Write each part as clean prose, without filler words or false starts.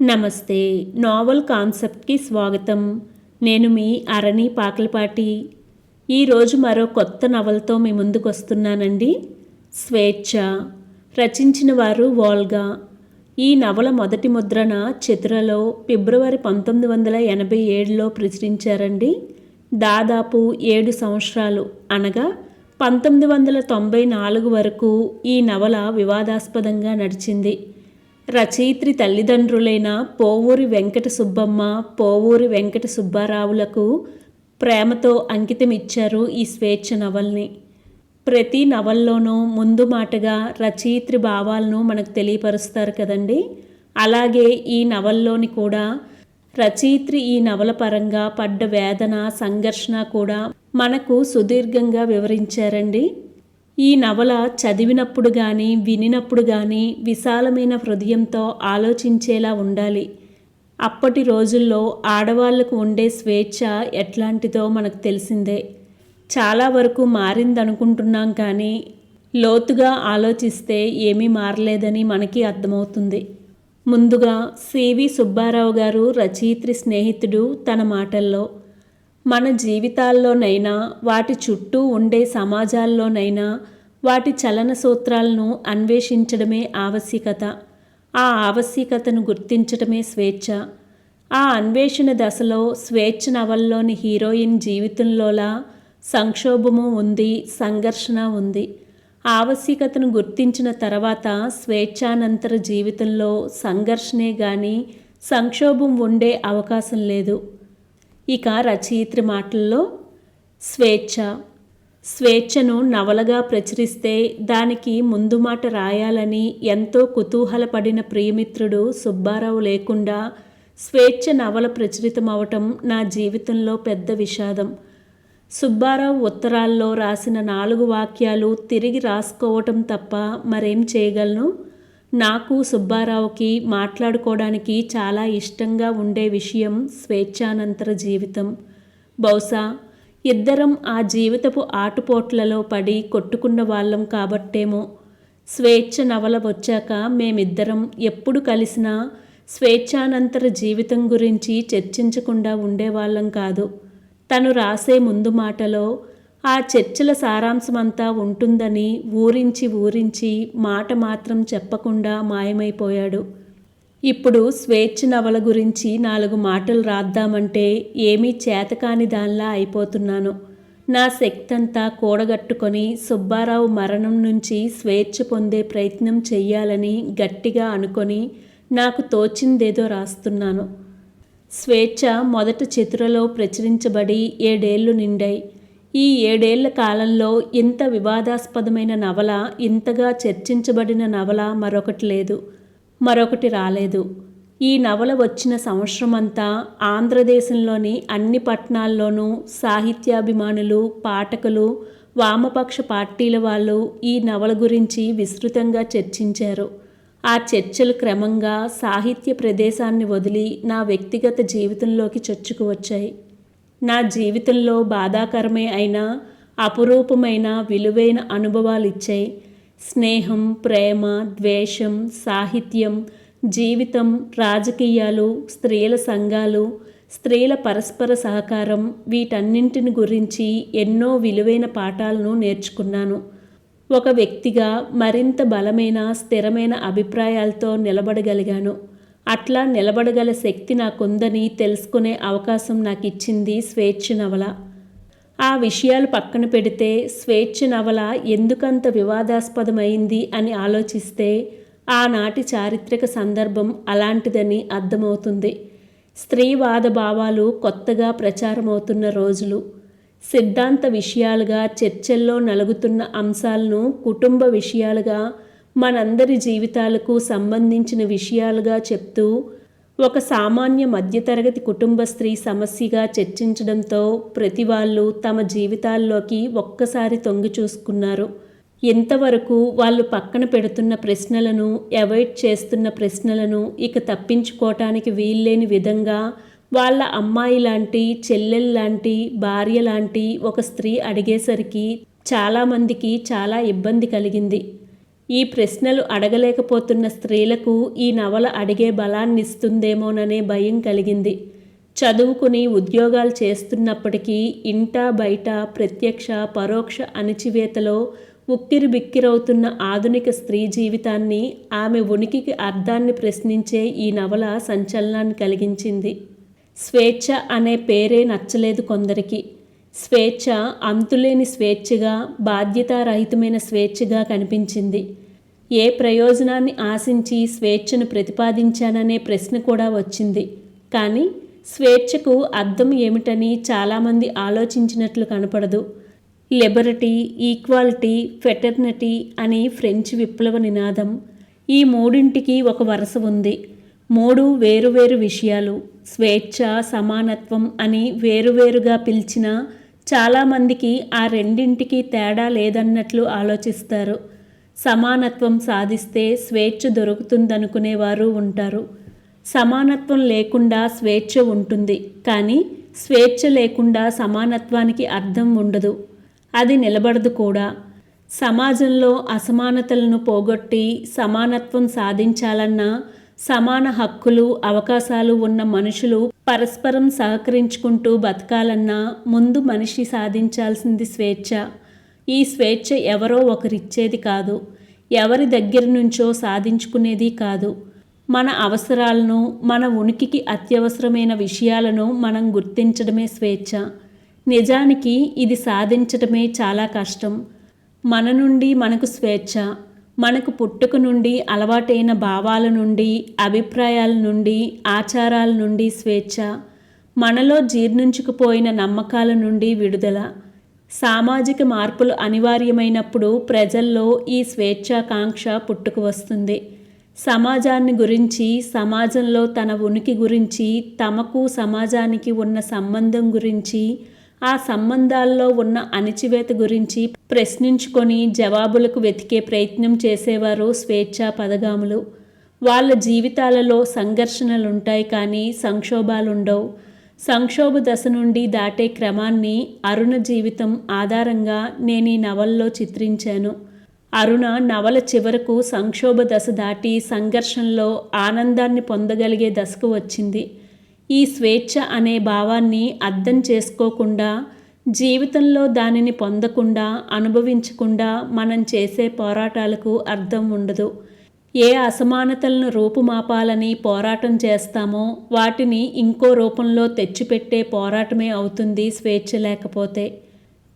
నమస్తే. నావల్ కాన్సెప్ట్‌కి స్వాగతం. నేను మీ అరణి పాకలపాటి. ఈరోజు మరో కొత్త నవలతో మీ ముందుకొస్తున్నానండి. 'స్వేచ్ఛ'. రచించిన వారు వోల్గా. ఈ నవల మొదటి ముద్రణ చిత్రలో ఫిబ్రవరి 1987లో ప్రచురించారండి. దాదాపు 7 సంవత్సరాలు అనగా 1994 వరకు ఈ నవల వివాదాస్పదంగా నడిచింది. రచయిత్రి తల్లిదండ్రులైన పోవూరి వెంకట సుబ్బమ్మ, పోవూరి వెంకట సుబ్బారావులకు ప్రేమతో అంకితమిచ్చారు ఈ 'స్వేచ్ఛ' నవల్ని. ప్రతి నవల్లోనూ ముందు మాటగా రచయిత్రి భావాలను మనకు తెలియపరుస్తారు కదండి. అలాగే ఈ నవల్లోని కూడా రచయిత్రి ఈ నవల పరంగా పడ్డ వేదన, సంఘర్షణ కూడా మనకు సుదీర్ఘంగా వివరించారండి. ఈ నవల చదివినప్పుడు కానీ వినినప్పుడు కానీ విశాలమైన హృదయంతో ఆలోచించేలా ఉండాలి. అప్పటి రోజుల్లో ఆడవాళ్లకు ఉండే స్వేచ్ఛ ఎట్లాంటిదో మనకు తెలిసిందే. చాలా వరకు మారిందనుకుంటున్నాం కానీ లోతుగా ఆలోచిస్తే ఏమీ మారలేదని మనకి అర్థమవుతుంది. ముందుగా సివి సుబ్బారావు గారు రచయిత్రి స్నేహితుడు తన మాటల్లో, మన జీవితాల్లోనైనా వాటి చుట్టూ ఉండే సమాజాల్లోనైనా వాటి చలన సూత్రాలను అన్వేషించడమే ఆవశ్యకత. ఆ ఆవశ్యకతను గుర్తించడమే స్వేచ్ఛ. ఆ అన్వేషణ దశలో 'స్వేచ్ఛ' నవల్లోని హీరోయిన్ జీవితంలోలా సంక్షోభము ఉంది, సంఘర్షణ ఉంది. ఆవశ్యకతను గుర్తించిన తర్వాత స్వేచ్ఛానంతర జీవితంలో సంఘర్షణే గాని సంక్షోభం ఉండే అవకాశం లేదు. ఇక రచయిత్రి మాటల్లో, స్వేచ్ఛను నవలగా ప్రచురిస్తే దానికి ముందు మాట రాయాలని ఎంతో కుతూహలపడిన ప్రియమిత్రుడు సుబ్బారావు లేకుండా 'స్వేచ్ఛ' నవల ప్రచురితమవటం నా జీవితంలో పెద్ద విషాదం. సుబ్బారావు ఉత్తరాల్లో రాసిన 4 వాక్యాలు తిరిగి రాసుకోవటం తప్ప మరేం చేయగలను? నాకు సుబ్బారావుకి మాట్లాడుకోవడానికి చాలా ఇష్టంగా ఉండే విషయం స్వేచ్ఛానంతర జీవితం. బహుశా ఇద్దరం ఆ జీవితపు ఆటుపోట్లలో పడి కొట్టుకున్న వాళ్ళం కాబట్టేమో 'స్వేచ్ఛ' నవల వచ్చాక మేమిద్దరం ఎప్పుడు కలిసినా స్వేచ్ఛానంతర జీవితం గురించి చర్చించకుండా ఉండేవాళ్ళం కాదు. తను రాసే ముందు మాటలో ఆ చర్చల సారాంశమంతా ఉంటుందని ఊరించి మాట మాత్రం చెప్పకుండా మాయమైపోయాడు. ఇప్పుడు 'స్వేచ్ఛ' నవల గురించి 4 మాటలు రాద్దామంటే ఏమీ చేతకాని దానిలా అయిపోతున్నాను. నా శక్తంతా కూడగట్టుకొని సుబ్బారావు మరణం నుంచి స్వేచ్ఛ పొందే ప్రయత్నం చెయ్యాలని గట్టిగా అనుకొని నాకు తోచిందేదో రాస్తున్నాను. 'స్వేచ్ఛ' మొదట చిత్రలో ప్రచురించబడి 7 ఏళ్లు నిండాయి. ఈ 7 ఏళ్ల కాలంలో ఇంత వివాదాస్పదమైన నవల, ఇంతగా చర్చించబడిన నవల మరొకటి రాలేదు. ఈ నవల వచ్చిన సంవత్సరమంతా ఆంధ్రదేశంలోని అన్ని పట్టణాల్లోనూ సాహిత్యాభిమానులు, పాఠకులు, వామపక్ష పార్టీల వాళ్ళు ఈ నవల గురించి విస్తృతంగా చర్చించారు. ఆ చర్చలు క్రమంగా సాహిత్య ప్రదేశాన్ని వదిలి నా వ్యక్తిగత జీవితంలోకి చొచ్చుకువచ్చాయి. నా జీవితంలో బాధాకరమే అయినా అపురూపమైన విలువైన అనుభవాలిచ్చాయి. స్నేహం, ప్రేమ, ద్వేషం, సాహిత్యం, జీవితం, రాజకీయాలు, స్త్రీల సంఘాలు, స్త్రీల పరస్పర సహకారం, వీటన్నింటిని గురించి ఎన్నో విలువైన పాఠాలను నేర్చుకున్నాను. ఒక వ్యక్తిగా మరింత బలమైన, స్థిరమైన అభిప్రాయాలతో నిలబడగలిగాను. అట్లా నిలబడగల శక్తి నాకుందని తెలుసుకునే అవకాశం నాకిచ్చింది 'స్వేచ్ఛ' నవల. ఆ విషయాలు పక్కన పెడితే 'స్వేచ్ఛ' నవల ఎందుకంత వివాదాస్పదమైంది అని ఆలోచిస్తే ఆనాటి చారిత్రక సందర్భం అలాంటిదని అర్థమవుతుంది. స్త్రీవాద భావాలు కొత్తగా ప్రచారమవుతున్న రోజులు. సిద్ధాంత విషయాలుగా చర్చల్లో నలుగుతున్న అంశాలను కుటుంబ విషయాలుగా, మనందరి జీవితాలకు సంబంధించిన విషయాలుగా చెప్తూ ఒక సామాన్య మధ్యతరగతి కుటుంబ స్త్రీ సమస్యగా చర్చించడంతో ప్రతి వాళ్ళు తమ జీవితాల్లోకి ఒక్కసారి తొంగి చూసుకున్నారు. ఇంతవరకు వాళ్ళు పక్కన పెడుతున్న ప్రశ్నలను, అవాయిడ్ చేస్తున్న ప్రశ్నలను ఇక తప్పించుకోవటానికి వీల్లేని విధంగా వాళ్ళ అమ్మాయి లాంటి, చెల్లెల్లాంటి, భార్య లాంటి ఒక స్త్రీ అడిగేసరికి చాలామందికి చాలా ఇబ్బంది కలిగింది. ఈ ప్రశ్నలు అడగలేకపోతున్న స్త్రీలకు ఈ నవల అడిగే బలాన్నిస్తుందేమోననే భయం కలిగింది. చదువుకుని ఉద్యోగాలు చేస్తున్నప్పటికీ ఇంటా బయట ప్రత్యక్ష పరోక్ష అణచివేతలో ఉక్కిరిబిక్కిరవుతున్న ఆధునిక స్త్రీ జీవితాన్ని, ఆమె ఉనికికి అర్థాన్ని ప్రశ్నించే ఈ నవల సంచలనాన్ని కలిగించింది. స్వేచ్ఛ అనే పేరే నచ్చలేదు కొందరికి. స్వేచ్ఛ అంతులేని స్వేచ్ఛగా, బాధ్యతారహితమైన స్వేచ్ఛగా కనిపించింది. ఏ ప్రయోజనాన్ని ఆశించి స్వేచ్ఛను ప్రతిపాదించాననే ప్రశ్న కూడా వచ్చింది. కానీ స్వేచ్ఛకు అర్థం ఏమిటని చాలామంది ఆలోచించినట్లు కనపడదు. లిబర్టీ, ఈక్వాలిటీ, ఫెటర్నిటీ అని ఫ్రెంచ్ విప్లవ నినాదం. ఈ మూడింటికి ఒక వరుస ఉంది. మూడు వేరువేరు విషయాలు. స్వేచ్ఛ, సమానత్వం అని వేరువేరుగా పిలిచిన చాలామందికి ఆ రెండింటికి తేడా లేదన్నట్లు ఆలోచిస్తారు. సమానత్వం సాధిస్తే స్వేచ్ఛ దొరుకుతుందనుకునేవారు ఉంటారు. సమానత్వం లేకుండా స్వేచ్ఛ ఉంటుంది, కానీ స్వేచ్ఛ లేకుండా సమానత్వానికి అర్థం ఉండదు. అది నిలబడదు కూడా. సమాజంలో అసమానతలను పోగొట్టి సమానత్వం సాధించాలన్నా, సమాన హక్కులు, అవకాశాలు ఉన్న మనుషులు పరస్పరం సహకరించుకుంటూ బతకాలన్నా ముందు మనిషి సాధించాల్సింది స్వేచ్ఛ. ఈ స్వేచ్ఛ ఎవరో ఒకరిచ్చేది కాదు, ఎవరి దగ్గర నుంచో సాధించుకునేది కాదు. మన అవసరాలను, మన ఉనికికి అత్యవసరమైన విషయాలను మనం గుర్తించడమే స్వేచ్ఛ. నిజానికి ఇది సాధించడమే చాలా కష్టం. మన నుండి మనకు స్వేచ్ఛ, మనకు పుట్టుక నుండి అలవాటైన భావాల నుండి, అభిప్రాయాల నుండి, ఆచారాల నుండి స్వేచ్ఛ, మనలో జీర్ణించుకుపోయిన నమ్మకాల నుండి విడుదల. సామాజిక మార్పులు అనివార్యమైనప్పుడు ప్రజల్లో ఈ స్వేచ్ఛాకాంక్ష పుట్టుకు వస్తుంది. సమాజాన్ని గురించి, సమాజంలో తన ఉనికి గురించి, తమకు సమాజానికి ఉన్న సంబంధం గురించి, ఆ సంబంధాల్లో ఉన్న అణచివేత గురించి ప్రశ్నించుకొని జవాబులకు వెతికే ప్రయత్నం చేసేవారు స్వేచ్ఛా పదగాములు. వాళ్ళ జీవితాలలో సంఘర్షణలుంటాయి, కానీ సంక్షోభాలుండవు. సంక్షోభ దశ నుండి దాటే క్రమాన్ని అరుణ జీవితం ఆధారంగా నేను ఈ నవల్లో చిత్రించాను. అరుణ నవల చివరకు సంక్షోభ దశ దాటి సంఘర్షణలో ఆనందాన్ని పొందగలిగే దశకు వచ్చింది. ఈ స్వేచ్ఛ అనే భావాన్ని అర్థం చేసుకోకుండా, జీవితంలో దానిని పొందకుండా, అనుభవించకుండా మనం చేసే పోరాటాలకు అర్థం ఉండదు. ఏ అసమానతలను రూపుమాపాలని పోరాటం చేస్తామో వాటిని ఇంకో రూపంలో తెచ్చిపెట్టే పోరాటమే అవుతుంది స్వేచ్ఛ లేకపోతే.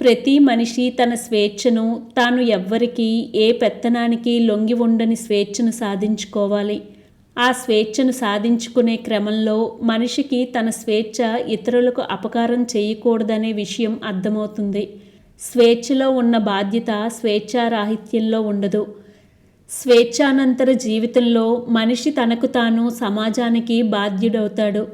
ప్రతి మనిషి తన స్వేచ్ఛను, తాను ఎవ్వరికీ ఏ పెత్తనానికి లొంగి ఉండని స్వేచ్ఛను సాధించుకోవాలి. ఆ స్వేచ్ఛను సాధించుకునే క్రమంలో మనిషికి తన స్వేచ్ఛ ఇతరులకు అపకారం చేయకూడదనే విషయం అర్థమవుతుంది. స్వేచ్ఛలో ఉన్న బాధ్యత స్వేచ్ఛారాహిత్యంలో ఉండదు. స్వేచ్ఛానంతర జీవితంలో మనిషి తనకు తాను, సమాజానికి బాధ్యుడవుతాడు.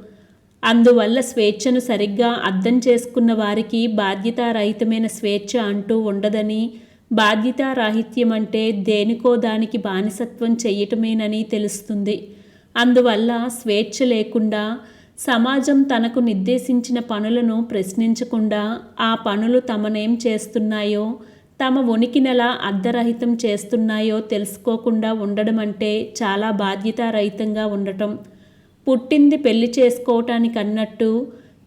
అందువల్ల స్వేచ్ఛను సరిగ్గా అర్థం చేసుకున్న వారికి బాధ్యతారహితమైన స్వేచ్ఛ అంటూ ఉండదని, బాధ్యతారాహిత్యం అంటే దేనికో దానికి బానిసత్వం చెయ్యటమేనని తెలుస్తుంది. అందువల్ల స్వేచ్ఛ లేకుండా, సమాజం తనకు నిర్దేశించిన పనులను ప్రశ్నించకుండా, ఆ పనులు తమనేం చేస్తున్నాయో, తమ ఉనికినెలా అర్ధరహితం చేస్తున్నాయో తెలుసుకోకుండా ఉండడం అంటే చాలా బాధ్యతారహితంగా ఉండటం. పుట్టింది పెళ్లి చేసుకోవటానికన్నట్టు,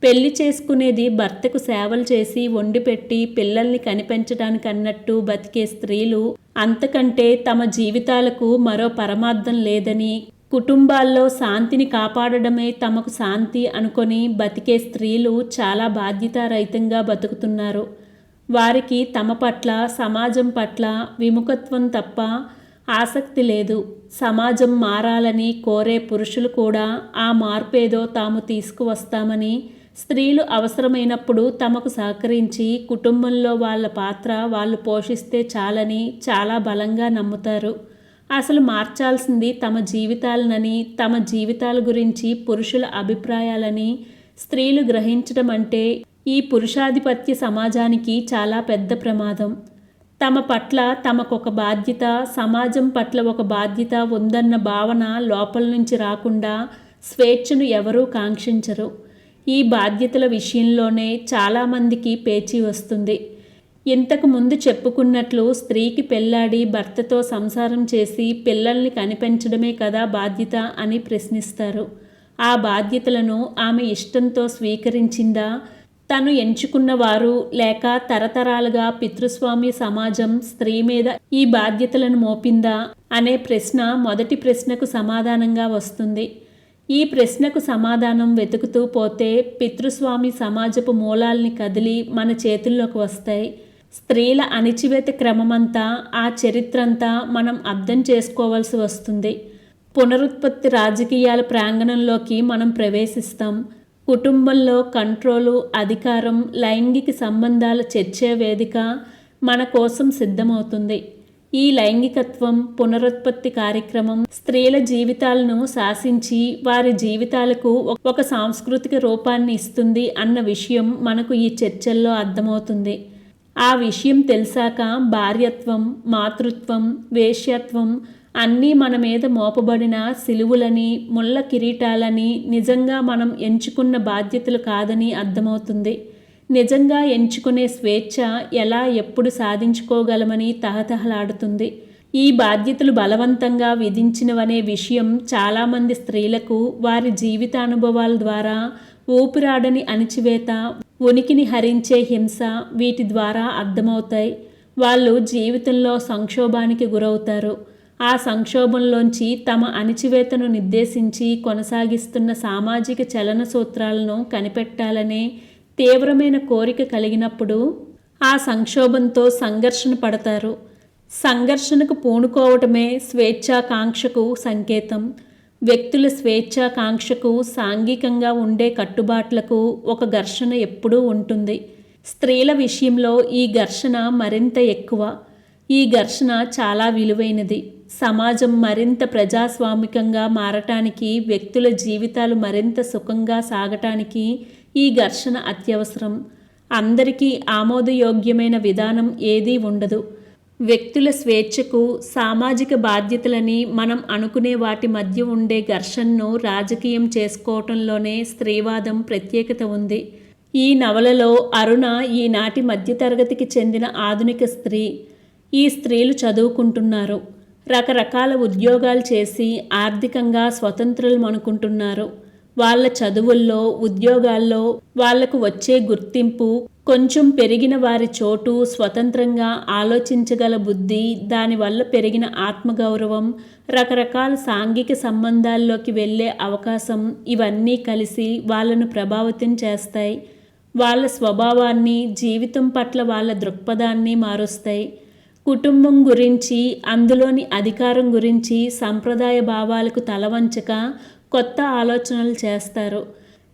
పెళ్లి చేసుకునేది భర్తకు సేవలు చేసి వండిపెట్టి పిల్లల్ని కనిపెంచడానికన్నట్టు బతికే స్త్రీలు, అంతకంటే తమ జీవితాలకు మరో పరమార్థం లేదని, కుటుంబాల్లో శాంతిని కాపాడడమే తమకు శాంతి అనుకొని బతికే స్త్రీలు చాలా బాధ్యతారహితంగా బతుకుతున్నారు. వారికి తమ పట్ల, సమాజం పట్ల విముఖత్వం తప్ప ఆసక్తి లేదు. సమాజం మారాలని కోరే పురుషులు కూడా ఆ మార్పేదో తాము తీసుకువస్తామని, స్త్రీలు అవసరమైనప్పుడు తమకు సహకరించి కుటుంబంలో వాళ్ళ పాత్ర వాళ్ళు పోషిస్తే చాలని చాలా బలంగా నమ్ముతారు. అసలు మార్చాల్సింది తమ జీవితాలనని, తమ జీవితాల గురించి పురుషుల అభిప్రాయాలని స్త్రీలు గ్రహించడం అంటే ఈ పురుషాధిపత్య సమాజానికి చాలా పెద్ద ప్రమాదం. తమ పట్ల తమకొక బాధ్యత, సమాజం పట్ల ఒక బాధ్యత ఉందన్న భావన లోపల నుంచి రాకుండా స్వేచ్ఛను ఎవరూ కాంక్షించరు. ఈ బాధ్యతల విషయంలోనే చాలామందికి పేచీ వస్తుంది. ఇంతకు ముందు చెప్పుకున్నట్లు స్త్రీకి పెళ్లాడి భర్తతో సంసారం చేసి పిల్లల్ని కనిపెంచడమే కదా బాధ్యత అని ప్రశ్నిస్తారు. ఆ బాధ్యతలను ఆమె ఇష్టంతో స్వీకరించిందా, తను ఎంచుకున్న వారు లేక తరతరాలుగా పితృస్వామ్య సమాజం స్త్రీ మీద ఈ బాధ్యతలను మోపిందా అనే ప్రశ్న మొదటి ప్రశ్నకు సమాధానంగా వస్తుంది. ఈ ప్రశ్నకు సమాధానం వెతుకుతూ పోతే పితృస్వామి సమాజపు మూలాల్ని కదిలి మన చేతుల్లోకి వస్తాయి. స్త్రీల అణిచివేత క్రమమంతా, ఆ చరిత్రంతా మనం అర్థం చేసుకోవాల్సి వస్తుంది. పునరుత్పత్తి రాజకీయాల ప్రాంగణంలోకి మనం ప్రవేశిస్తాం. కుటుంబంలో కంట్రోలు, అధికారం, లైంగిక సంబంధాల చర్చే వేదిక మన కోసం సిద్ధమవుతుంది. ఈ లైంగికత్వం పునరుత్పత్తి కార్యక్రమం స్త్రీల జీవితాలను శాసించి వారి జీవితాలకు ఒక సాంస్కృతిక రూపాన్ని ఇస్తుంది అన్న విషయం మనకు ఈ చర్చల్లో అర్థమవుతుంది. ఆ విషయం తెలిసాక భార్యత్వం, మాతృత్వం, వేశ్యత్వం అన్నీ మన మీద మోపబడిన సిలువులని, ముళ్ళ కిరీటాలని, నిజంగా మనం ఎంచుకున్న బాధ్యతలు కాదని అర్థమవుతుంది. నిజంగా ఎంచుకునే స్వేచ్ఛ ఎలా ఎప్పుడు సాధించుకోగలమని తహతహలాడుతుంది. ఈ బాధ్యతలు బలవంతంగా విధించినవనే విషయం చాలామంది స్త్రీలకు వారి జీవితానుభవాల ద్వారా ఊపిరాడని అణిచివేత, ఉనికిని హరించే హింస వీటి ద్వారా అర్థమవుతాయి. వాళ్ళు జీవితంలో సంక్షోభానికి గురవుతారు. ఆ సంక్షోభంలోంచి తమ అణిచివేతను నిర్దేశించి కొనసాగిస్తున్న సామాజిక చలన సూత్రాలను కనిపెట్టాలనే తీవ్రమైన కోరిక కలిగినప్పుడు ఆ సంక్షోభంతో సంఘర్షణ పడతారు. సంఘర్షణకు పూనుకోవటమే స్వేచ్ఛాకాంక్షకు సంకేతం. వ్యక్తుల స్వేచ్ఛాకాంక్షకు, సాంఘికంగా ఉండే కట్టుబాట్లకు ఒక ఘర్షణ ఎప్పుడూ ఉంటుంది. స్త్రీల విషయంలో ఈ ఘర్షణ మరింత ఎక్కువ. ఈ ఘర్షణ చాలా విలువైనది. సమాజం మరింత ప్రజాస్వామికంగా మారటానికి, వ్యక్తుల జీవితాలు మరింత సుఖంగా సాగటానికి ఈ ఘర్షణ అత్యవసరం. అందరికీ ఆమోదయోగ్యమైన విధానం ఏదీ ఉండదు. వ్యక్తుల స్వేచ్ఛకు, సామాజిక బాధ్యతలని మనం అనుకునే వాటి మధ్య ఉండే ఘర్షణను రాజకీయం చేసుకోవటంలోనే స్త్రీవాదం ప్రత్యేకత ఉంది. ఈ నవలలో అరుణ ఈనాటి మధ్యతరగతికి చెందిన ఆధునిక స్త్రీ. ఈ స్త్రీలు చదువుకుంటున్నారు, రకరకాల ఉద్యోగాలు చేసి ఆర్థికంగా స్వతంత్రులు అనుకుంటున్నారు. వాళ్ళ చదువుల్లో, ఉద్యోగాల్లో వాళ్లకు వచ్చే గుర్తింపు, కొంచెం పెరిగిన వారి చోటు, స్వతంత్రంగా ఆలోచించగల బుద్ధి, దానివల్ల పెరిగిన ఆత్మగౌరవం, రకరకాల సాంఘిక సంబంధాల్లోకి వెళ్ళే అవకాశం ఇవన్నీ కలిసి వాళ్ళను ప్రభావితం చేస్తాయి. వాళ్ళ స్వభావాన్ని, జీవితం పట్ల వాళ్ళ దృక్పథాన్ని మారుస్తాయి. కుటుంబం గురించి, అందులోని అధికారం గురించి సంప్రదాయ భావాలకు తలవంచక కొత్త ఆలోచనలు చేస్తారు.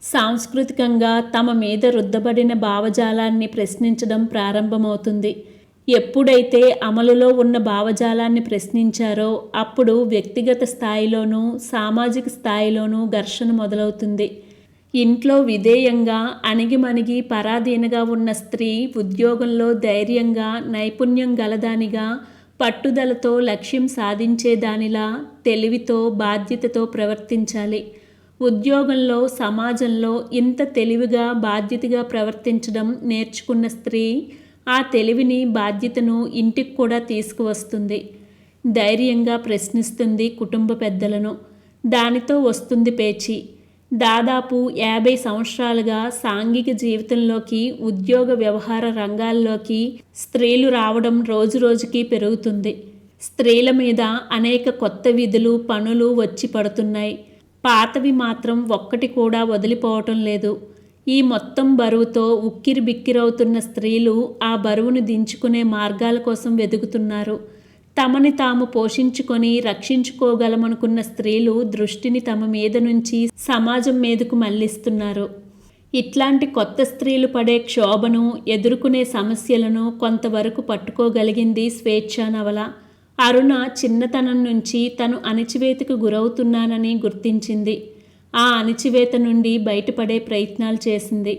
సాంస్కృతికంగా తమ మీద రుద్దబడిన భావజాలాన్ని ప్రశ్నించడం ప్రారంభమవుతుంది. ఎప్పుడైతే అమలులో ఉన్న భావజాలాన్ని ప్రశ్నించారో అప్పుడు వ్యక్తిగత స్థాయిలోనూ, సామాజిక స్థాయిలోనూ ఘర్షణ మొదలవుతుంది. ఇంట్లో విధేయంగా, అణిగిమణిగి పరాధీనగా ఉన్న స్త్రీ ఉద్యోగంలో ధైర్యంగా, నైపుణ్యం గలదానిగా, పట్టుదలతో లక్ష్యం సాధించేదానిలా, తెలివితో, బాధ్యతతో ప్రవర్తించాలి. ఉద్యోగంలో, సమాజంలో ఇంత తెలివిగా, బాధ్యతగా ప్రవర్తించడం నేర్చుకున్న స్త్రీ ఆ తెలివిని, బాధ్యతను ఇంటికి కూడా తీసుకువస్తుంది. ధైర్యంగా ప్రశ్నిస్తుంది కుటుంబ పెద్దలను. దానితో వస్తుంది పేచి. దాదాపు 50 సంవత్సరాలుగా సాంఘిక జీవితంలోకి, ఉద్యోగ వ్యవహార రంగాల్లోకి స్త్రీలు రావడం రోజురోజుకి పెరుగుతుంది. స్త్రీల మీద అనేక కొత్త విధులు, పనులు వచ్చి పడుతున్నాయి. పాతవి మాత్రం ఒక్కటి కూడా వదిలిపోవటం లేదు. ఈ మొత్తం బరువుతో ఉక్కిరి బిక్కిరవుతున్న స్త్రీలు ఆ బరువును దించుకునే మార్గాల కోసం వెతుకుతున్నారు. తమని తాము పోషించుకొని రక్షించుకోగలమనుకున్న స్త్రీలు దృష్టిని తమ మీద నుంచి సమాజం మీదకు మళ్లిస్తున్నారు. ఇట్లాంటి కొత్త స్త్రీలు పడే క్షోభను, ఎదుర్కొనే సమస్యలను కొంతవరకు పట్టుకోగలిగింది స్వేచ్ఛా నవల. అరుణ చిన్నతనం నుంచి తను అణిచివేతకు గురవుతున్నానని గుర్తించింది. ఆ అణిచివేత నుండి బయటపడే ప్రయత్నాలు చేసింది.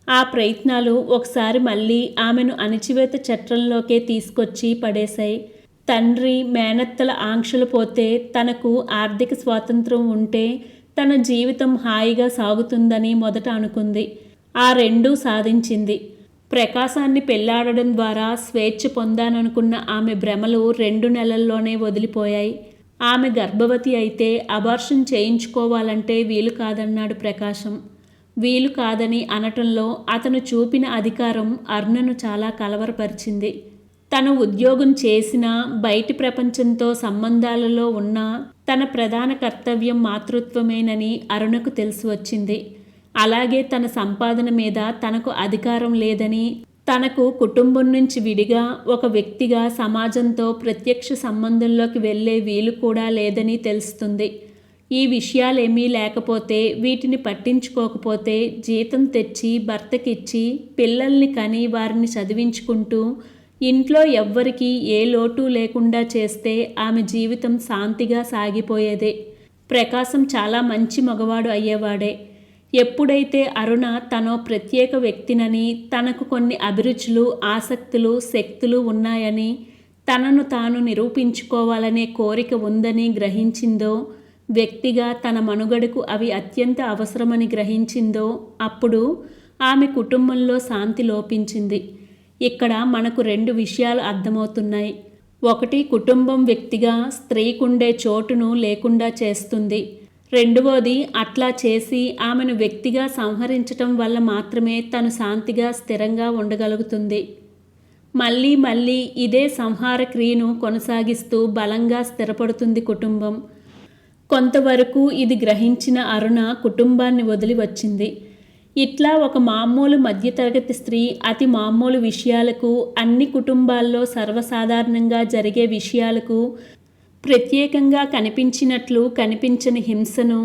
ఆ ప్రయత్నాలు ఒకసారి మళ్ళీ ఆమెను అణిచివేత చట్రంలోకే తీసుకొచ్చి పడేశాయి. తండ్రి, మేనత్తల ఆంక్షలు పోతే, తనకు ఆర్థిక స్వాతంత్రం ఉంటే తన జీవితం హాయిగా సాగుతుందని మొదట అనుకుంది. ఆ రెండూ సాధించింది. ప్రకాశాన్ని పెళ్లాడడం ద్వారా స్వేచ్ఛ పొందాననుకున్న ఆమె భ్రమలు 2 నెలల్లోనే వదిలిపోయాయి. ఆమె గర్భవతి అయితే అబార్షన్ చేయించుకోవాలంటే వీలు కాదన్నాడు ప్రకాశం. వీలు కాదని అనటంలో అతను చూపిన అధికారం అరుణను చాలా కలవరపరిచింది. తను ఉద్యోగం చేసినా, బయటి ప్రపంచంతో సంబంధాలలో ఉన్నా తన ప్రధాన కర్తవ్యం మాతృత్వమేనని అరుణకు తెలిసి వచ్చింది. అలాగే తన సంపాదన మీద తనకు అధికారం లేదని, తనకు కుటుంబం నుంచి విడిగా ఒక వ్యక్తిగా సమాజంతో ప్రత్యక్ష సంబంధంలోకి వెళ్ళే వీలు కూడా లేదని తెలుస్తుంది. ఈ విషయాలేమీ లేకపోతే, వీటిని పట్టించుకోకపోతే జీతం తెచ్చి భర్తకిచ్చి పిల్లల్ని కని వారిని చదివించుకుంటూ ఇంట్లో ఎవ్వరికీ ఏ లోటు లేకుండా చేస్తే ఆమె జీవితం శాంతిగా సాగిపోయేదే. ప్రకాశం చాలా మంచి మగవాడు అయ్యేవాడే. ఎప్పుడైతే అరుణ తనో ప్రత్యేక వ్యక్తినని, తనకు కొన్ని అభిరుచులు, ఆసక్తులు, శక్తులు ఉన్నాయని, తనను తాను నిరూపించుకోవాలనే కోరిక ఉందని గ్రహించిందో, వ్యక్తిగా తన మనుగడకు అవి అత్యంత అవసరమని గ్రహించిందో అప్పుడు ఆమె కుటుంబంలో శాంతి లోపించింది. ఇక్కడ మనకు 2 విషయాలు అర్థమవుతున్నాయి. ఒకటి, కుటుంబం వ్యక్తిగా స్త్రీకుండే చోటును లేకుండా చేస్తుంది. రెండవది, అట్లా చేసి ఆమెను వ్యక్తిగా సంహరించటం వల్ల మాత్రమే తను శాంతిగా స్థిరంగా ఉండగలుగుతుంది. మళ్ళీ మళ్ళీ ఇదే సంహార క్రియను కొనసాగిస్తూ బలంగా స్థిరపడుతుంది కుటుంబం. కొంతవరకు ఇది గ్రహించిన అరుణ కుటుంబాన్ని వదిలి వచ్చింది. ఇట్లా ఒక మామూలు మధ్యతరగతి స్త్రీ అతి మామూలు విషయాలకు, అన్ని కుటుంబాల్లో సర్వసాధారణంగా జరిగే విషయాలకు, ప్రత్యేకంగా కనిపించినట్లు కనిపించని హింసను,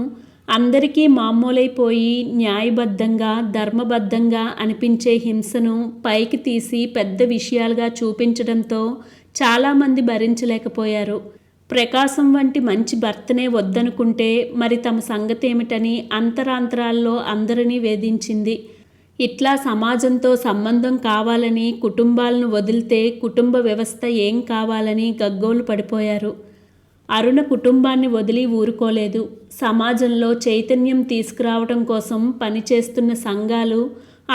అందరికీ మామూలైపోయి న్యాయబద్ధంగా, ధర్మబద్ధంగా అనిపించే హింసను పైకి తీసి పెద్ద విషయాలుగా చూపించడంతో చాలామంది భరించలేకపోయారు. ప్రకాశం వంటి మంచి భర్తనే వద్దనుకుంటే మరి తమ సంగతేమిటని అంతరాంతరాల్లో అందరినీ వేధించింది. ఇట్లా సమాజంతో సంబంధం కావాలని కుటుంబాలను వదిలితే కుటుంబ వ్యవస్థ ఏం కావాలని గగ్గోలు పడిపోయారు. అరుణ కుటుంబాన్ని వదిలి ఊరుకోలేదు. సమాజంలో చైతన్యం తీసుకురావడం కోసం పనిచేస్తున్న సంఘాలు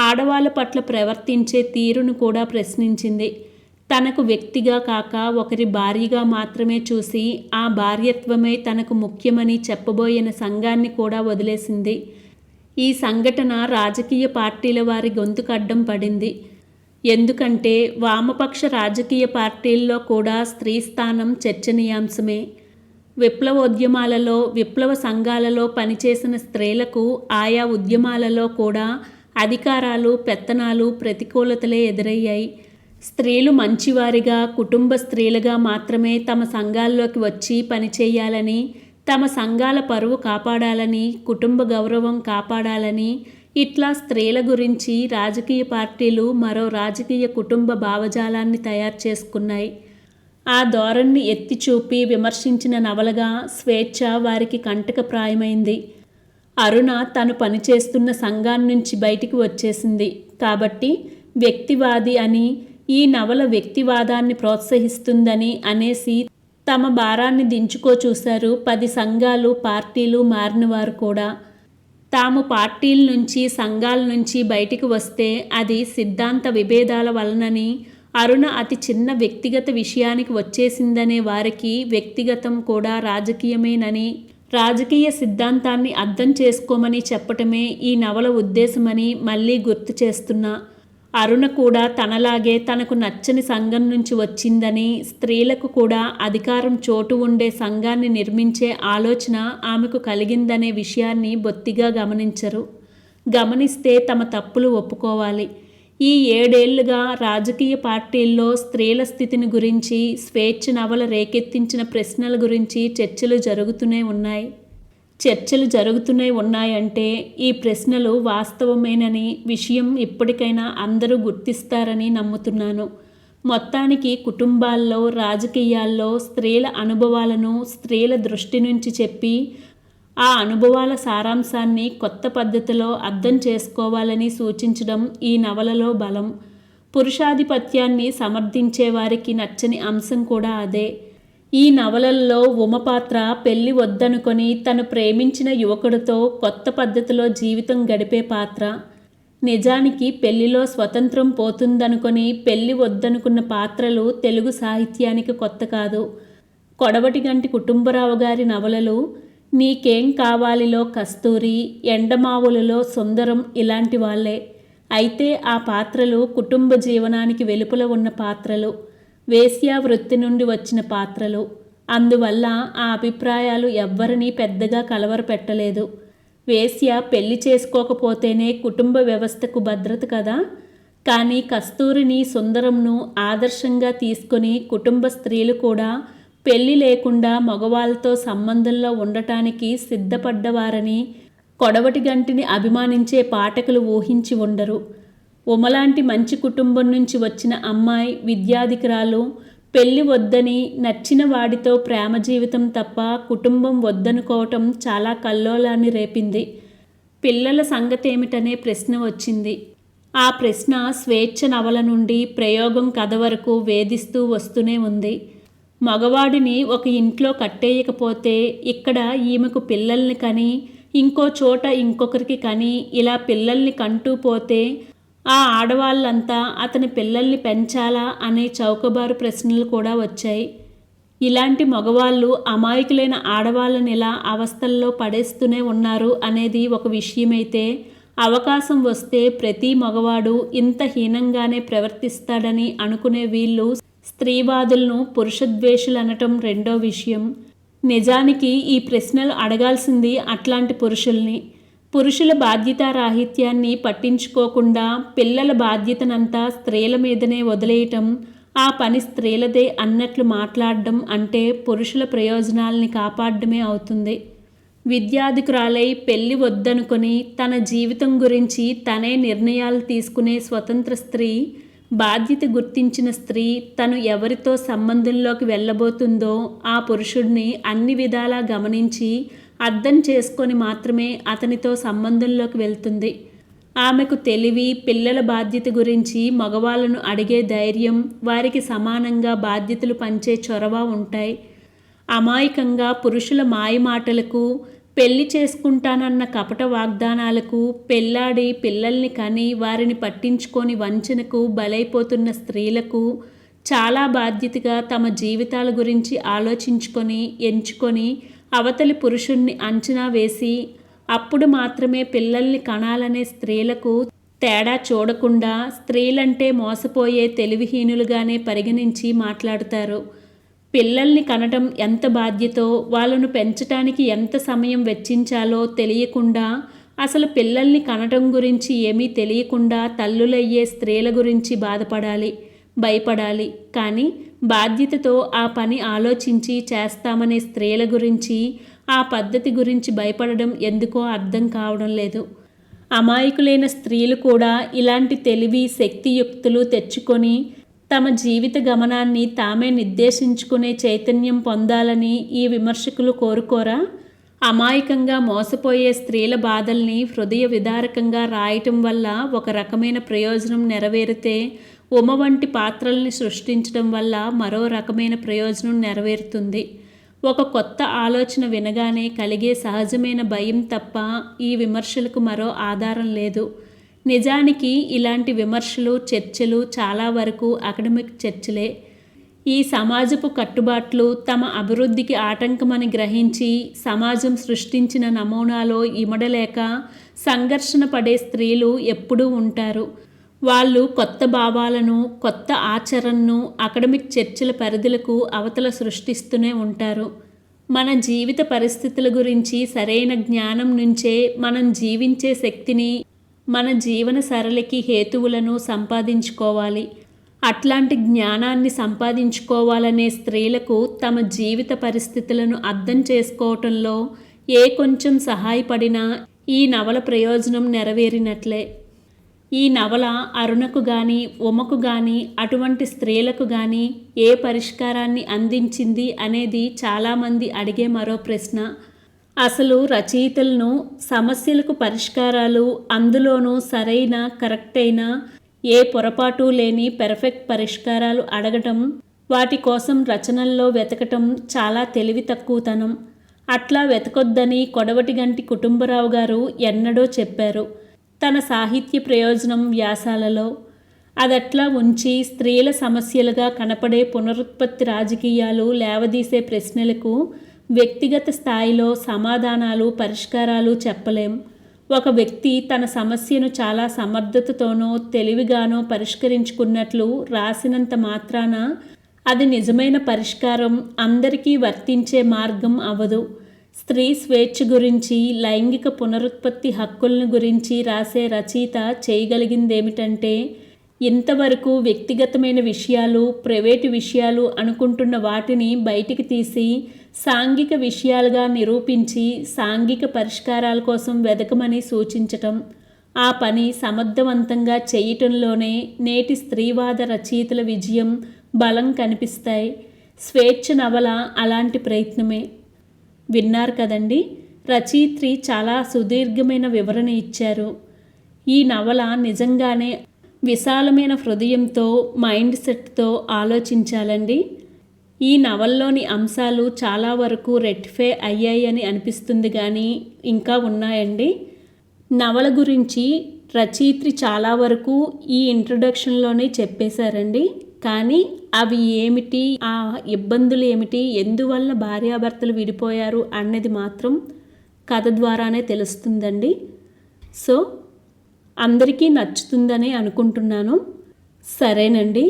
ఆడవాళ్ళ పట్ల ప్రవర్తించే తీరును కూడా ప్రశ్నించింది. తనకు వ్యక్తిగా కాక ఒకరి భార్యగా మాత్రమే చూసి ఆ భార్యత్వమే తనకు ముఖ్యమని చెప్పబోయిన సంఘాన్ని కూడా వదిలేసింది. ఈ సంఘటన రాజకీయ పార్టీల వారి గొంతుకడ్డం పడింది. ఎందుకంటే వామపక్ష రాజకీయ పార్టీల్లో కూడా స్త్రీ స్థానం చర్చనీయాంశమే. విప్లవోద్యమాలలో, విప్లవ సంఘాలలో పనిచేసిన స్త్రీలకు ఆయా ఉద్యమాలలో కూడా అధికారాలు, పెత్తనాలు, ప్రతికూలతలే ఎదురయ్యాయి. స్త్రీలు మంచివారిగా, కుటుంబ స్త్రీలుగా మాత్రమే తమ సంఘాల్లోకి వచ్చి పనిచేయాలని, తమ సంఘాల పరువు కాపాడాలని, కుటుంబ గౌరవం కాపాడాలని, ఇట్లా స్త్రీల గురించి రాజకీయ పార్టీలు మరో రాజకీయ కుటుంబ భావజాలాన్ని తయారు చేసుకున్నాయి. ఆ ధోరణిని ఎత్తి చూపి విమర్శించిన నవలగా స్వేచ్ఛ వారికి కంటకప్రాయమైంది. అరుణ తను పనిచేస్తున్న సంఘాన్నించి బయటికి వచ్చేసింది కాబట్టి వ్యక్తివాది అని, ఈ నవల వ్యక్తివాదాన్ని ప్రోత్సహిస్తుందని అనేసి తమ భారాన్ని దించుకో చూశారు 10 సంఘాలు, పార్టీలు మారినవారు కూడా. తాము పార్టీల నుంచి, సంఘాల నుంచి బయటికి వస్తే అది సిద్ధాంత విభేదాల వలనని, అరుణ అతి చిన్న వ్యక్తిగత విషయానికి వచ్చేసిందనే వారికి వ్యక్తిగతం కూడా రాజకీయమేనని, రాజకీయ సిద్ధాంతాన్ని అర్థం చేసుకోమని చెప్పటమే ఈ నవల ఉద్దేశమని మళ్ళీ గుర్తు చేస్తున్నా. అరుణ కూడా తనలాగే తనకు నచ్చని సంఘం నుంచి వచ్చిందని, స్త్రీలకు కూడా అధికారం చోటు ఉండే సంఘాన్ని నిర్మించే ఆలోచన ఆమెకు కలిగిందనే విషయాన్ని బొత్తిగా గమనించరు. గమనిస్తే తమ తప్పులు ఒప్పుకోవాలి. ఈ 7 ఏళ్లుగా రాజకీయ పార్టీల్లో స్త్రీల స్థితిని గురించి, స్వేచ్ఛ నవల రేకెత్తించిన ప్రశ్నల గురించి చర్చలు జరుగుతూనే ఉన్నాయంటే ఈ ప్రశ్నలు వాస్తవమేనని విషయం ఇప్పటికైనా అందరూ గుర్తిస్తారని నమ్ముతున్నాను. మొత్తానికి కుటుంబాల్లో, రాజకీయాల్లో స్త్రీల అనుభవాలను స్త్రీల దృష్టి నుంచి చెప్పి ఆ అనుభవాల సారాంశాన్ని కొత్త పద్ధతిలో అర్థం చేసుకోవాలని సూచించడం ఈ నవలలో బలం. పురుషాధిపత్యాన్ని సమర్థించే వారికి నచ్చని అంశం కూడా అదే. ఈ నవలల్లో ఉమ పాత్ర పెళ్లి వద్దనుకొని తను ప్రేమించిన యువకుడితో కొత్త పద్ధతిలో జీవితం గడిపే పాత్ర. నిజానికి పెళ్లిలో స్వతంత్రం పోతుందనుకొని పెళ్లి వద్దనుకున్న పాత్రలు తెలుగు సాహిత్యానికి కొత్త కాదు. కొడవటిగంటి కుటుంబరావు గారి నవలలు నీకేం కావాలిలో కస్తూరి, ఎండమావులలో సుందరం ఇలాంటి వాళ్ళే. అయితే ఆ పాత్రలు కుటుంబ జీవనానికి వెలుపల ఉన్న పాత్రలు, వేశ్యా వృత్తి నుండి వచ్చిన పాత్రలు. అందువల్ల ఆ అభిప్రాయాలు ఎవ్వరినీ పెద్దగా కలవరపెట్టలేదు. వేశ్య పెళ్లి చేసుకోకపోతేనే కుటుంబ వ్యవస్థకు భద్రత కదా. కానీ కస్తూరిని, సుందరంను ఆదర్శంగా తీసుకొని కుటుంబ స్త్రీలు కూడా పెళ్లి లేకుండా మగవాళ్ళతో సంబంధంలో ఉండటానికి సిద్ధపడ్డవారని కొడవటిగంటిని అభిమానించే పాఠకులు ఊహించి ఉండరు. ఉమలాంటి మంచి కుటుంబం నుంచి వచ్చిన అమ్మాయి, విద్యాధికురాలు పెళ్లి వద్దని, నచ్చిన వాడితో ప్రేమ జీవితం తప్ప కుటుంబం వద్దనుకోవటం చాలా కల్లోలాన్ని రేపింది. పిల్లల సంగతేమిటనే ప్రశ్న వచ్చింది. ఆ ప్రశ్న స్వేచ్ఛ నవల నుండి ప్రయోగం కథ వరకు వేధిస్తూ వస్తూనే ఉంది. మగవాడిని ఒక ఇంట్లో కట్టేయకపోతే ఇక్కడ ఈమెకు పిల్లల్ని కని, ఇంకో చోట ఇంకొకరికి కని, ఇలా పిల్లల్ని కంటూ పోతే ఆ ఆడవాళ్ళంతా అతని పిల్లల్ని పెంచాలా అనే చౌకబారు ప్రశ్నలు కూడా వచ్చాయి. ఇలాంటి మగవాళ్ళు అమాయకులైన ఆడవాళ్ళని ఇలా అవస్థల్లో పడేస్తూనే ఉన్నారు అనేది ఒక విషయమైతే, అవకాశం వస్తే ప్రతి మగవాడు ఇంత హీనంగానే ప్రవర్తిస్తాడని అనుకునే వీళ్ళు స్త్రీవాదులను పురుషద్వేషులనటం రెండో విషయం. నిజానికి ఈ ప్రశ్నలు అడగాల్సింది అట్లాంటి పురుషుల్ని. పురుషుల బాధ్యతారాహిత్యాన్ని పట్టించుకోకుండా పిల్లల బాధ్యతనంతా స్త్రీల మీదనే వదిలేయటం, ఆ పని స్త్రీలదే అన్నట్లు మాట్లాడడం అంటే పురుషుల ప్రయోజనాల్ని కాపాడడమే అవుతుంది. విద్యాధికురాలై పెళ్లి వద్దనుకొని తన జీవితం గురించి తనే నిర్ణయాలు తీసుకునే స్వతంత్ర స్త్రీ, బాధ్యత గుర్తించిన స్త్రీ తను ఎవరితో సంబంధంలోకి వెళ్ళబోతుందో ఆ పురుషుడిని అన్ని విధాలా గమనించి అర్థం చేసుకొని మాత్రమే అతనితో సంబంధంలోకి వెళ్తుంది. ఆమెకు తెలివి, పిల్లల బాధ్యత గురించి మగవాళ్ళను అడిగే ధైర్యం, వారికి సమానంగా బాధ్యతలు పంచే చొరవ ఉంటాయి. అమాయకంగా పురుషుల మాయమాటలకు, పెళ్లి చేసుకుంటానన్న కపట వాగ్దానాలకు, పెళ్లాడి పిల్లల్ని కని వారిని పట్టించుకొని వంచనకు బలైపోతున్న స్త్రీలకు చాలా బాధ్యతగా తమ జీవితాల గురించి ఆలోచించుకొని, ఎంచుకొని అవతలి పురుషుణ్ణి అంచనా వేసి అప్పుడు మాత్రమే పిల్లల్ని కనాలనే స్త్రీలకు తేడా చూడకుండా స్త్రీలంటే మోసపోయే తెలివిహీనులుగానే పరిగణించి మాట్లాడతారు. పిల్లల్ని కనటం ఎంత బాధ్యతో, వాళ్ళను పెంచటానికి ఎంత సమయం వెచ్చించాలో తెలియకుండా, అసలు పిల్లల్ని కనటం గురించి ఏమీ తెలియకుండా తల్లులయ్యే స్త్రీల గురించి బాధపడాలి, భయపడాలి. కానీ బాధ్యతతో ఆ పని ఆలోచించి చేస్తామనే స్త్రీల గురించి, ఆ పద్ధతి గురించి భయపడడం ఎందుకో అర్థం కావడం లేదు. అమాయకులైన స్త్రీలు కూడా ఇలాంటి తెలివి, శక్తియుక్తులు తెచ్చుకొని తమ జీవిత గమనాన్ని తామే నిర్దేశించుకునే చైతన్యం పొందాలని ఈ విమర్శకులు కోరుకోరా? అమాయకంగా మోసపోయే స్త్రీల బాధల్ని హృదయ విదారకంగా రాయటం వల్ల ఒక రకమైన ప్రయోజనం నెరవేరితే, ఉమ వంటి పాత్రల్ని సృష్టించడం వల్ల మరో రకమైన ప్రయోజనం నెరవేరుతుంది. ఒక కొత్త ఆలోచన వినగానే కలిగే సహజమైన భయం తప్ప ఈ విమర్శలకు మరో ఆధారం లేదు. నిజానికి ఇలాంటి విమర్శలు, చర్చలు చాలా వరకు అకడమిక్ చర్చలే. ఈ సమాజపు కట్టుబాట్లు తమ అభివృద్ధికి ఆటంకమని గ్రహించి సమాజం సృష్టించిన నమూనాలో ఇమడలేక సంఘర్షణ పడే స్త్రీలు ఎప్పుడూ ఉంటారు. వాళ్ళు కొత్త భావాలను, కొత్త ఆచరణను అకడమిక్ చర్చల పరిధులకు అవతల సృష్టిస్తూనే ఉంటారు. మన జీవిత పరిస్థితుల గురించి సరైన జ్ఞానం నుంచే మనం జీవించే శక్తిని, మన జీవన సరళికి హేతువులను సంపాదించుకోవాలి. అట్లాంటి జ్ఞానాన్ని సంపాదించుకోవాలనే స్త్రీలకు తమ జీవిత పరిస్థితులను అర్థం చేసుకోవటంలో ఏ కొంచెం సహాయపడినా ఈ నవల ప్రయోజనం నెరవేరినట్లే. ఈ నవల అరుణకు కానీ, ఉమకు కానీ, అటువంటి స్త్రీలకు కానీ ఏ పరిష్కారాన్ని అందించింది అనేది చాలామంది అడిగే మరో ప్రశ్న. అసలు రచయితలను సమస్యలకు పరిష్కారాలు, అందులోనూ సరైన, కరెక్ట్ అయిన, ఏ పొరపాటు లేని పెర్ఫెక్ట్ పరిష్కారాలు అడగటం, వాటి కోసం రచనల్లో వెతకటం చాలా తెలివి తక్కువతనం. అట్లా వెతకొద్దని కొడవటిగంటి కుటుంబరావు గారు ఎన్నడో చెప్పారు. తన సాహిత్య ప్రయోజనం వ్యాసాలలో. అదట్లా ఉంచి స్త్రీల సమస్యలుగా కనపడే పునరుత్పత్తి రాజకీయాలు లేవదీసే ప్రశ్నలకు వ్యక్తిగత స్థాయిలో సమాధానాలు పరిష్కారాలు చెప్పలేం. ఒక వ్యక్తి తన సమస్యను చాలా సమర్థతతోనో తెలివిగానో పరిష్కరించుకున్నట్లు రాసినంత మాత్రాన అది నిజమైన పరిష్కారం, అందరికీ వర్తించే మార్గం అవ్వదు. స్త్రీ స్వేచ్ఛ గురించి, లైంగిక పునరుత్పత్తి హక్కులను గురించి రాసే రచయిత చేయగలిగిందేమిటంటే ఇంతవరకు వ్యక్తిగతమైన విషయాలు, ప్రైవేటు విషయాలు అనుకుంటున్న వాటిని బయటికి తీసి సాంఘిక విషయాలుగా నిరూపించి సాంఘిక పరిష్కారాల కోసం వెదకమని సూచించటం. ఆ పని సమర్థవంతంగా చేయటంలోనే నేటి స్త్రీవాద రచయితల విజయం, బలం కనిపిస్తాయి. స్వేచ్ఛ నవల అలాంటి ప్రయత్నమే. విన్నారు కదండి, రచయిత్రి చాలా సుదీర్ఘమైన వివరణ ఇచ్చారు. ఈ నవల నిజంగానే విశాలమైన హృదయంతో, మైండ్ సెట్తో ఆలోచించాలండి. ఈ నవల్లోని అంశాలు చాలా వరకు రెక్టిఫై అయ్యాయని అనిపిస్తుంది, కానీ ఇంకా ఉన్నాయండి. నవల గురించి రచయిత్రి చాలా వరకు ఈ ఇంట్రొడక్షన్లోనే చెప్పేశారండి. కానీ అవి ఏమిటి, ఆ ఇబ్బందులు ఏమిటి, ఎందువల్ల భార్యాభర్తలు విడిపోయారు అన్నది మాత్రం కథ ద్వారానే తెలుస్తుందండి. సో అందరికీ నచ్చుతుందని అనుకుంటున్నాను. సరేనండి,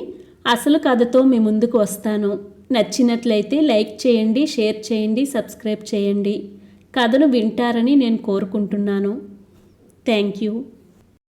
అసలు కథతో మీ ముందుకు వస్తాను. నచ్చినట్లయితే లైక్ చేయండి, షేర్ చేయండి, సబ్స్క్రైబ్ చేయండి. కథను వింటారని నేను కోరుకుంటున్నాను. Thank you.